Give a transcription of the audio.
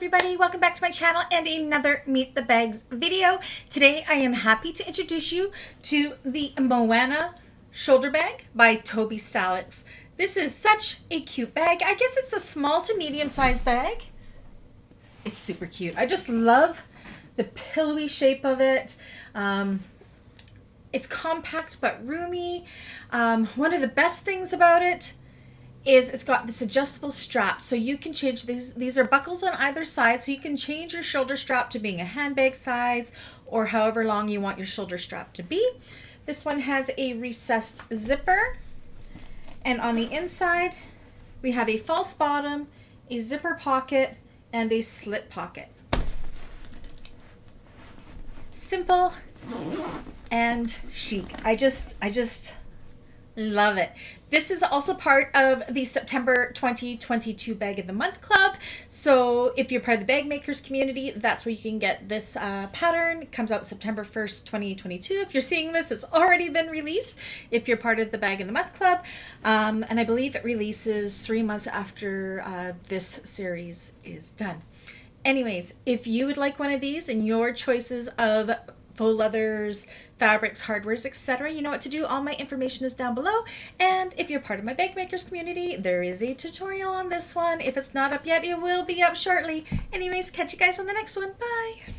everybody, welcome back to my channel and another Meet the Bags video. Today I am happy to introduce you to the Moana shoulder bag by Toby Stalex. This is such a cute bag. I guess it's a small to medium sized bag. It's super cute. I just love the pillowy shape of it. It's compact but roomy. One of the best things about it is it's got this adjustable strap, so you can change these are buckles on either side, so you can change your shoulder strap to being a handbag size or however long you want your shoulder strap to be. This one has a recessed zipper, and on the inside we have a false bottom, a zipper pocket, and a slit pocket. Simple and chic. I just love it. This is also part of the September 2022 Bag of the Month Club. So if you're part of the bag makers community, that's where you can get this pattern. It comes out September 1st, 2022. If you're seeing this, it's already been released if you're part of the Bag of the Month Club. And I believe it releases 3 months after this series is done. Anyways, if you would like one of these and your choices of faux leathers, fabrics, hardwares, etc., you know what to do. All my information is down below. And if you're part of my bag makers community, there is a tutorial on this one. If it's not up yet, it will be up shortly. Anyways, catch you guys on the next one. Bye.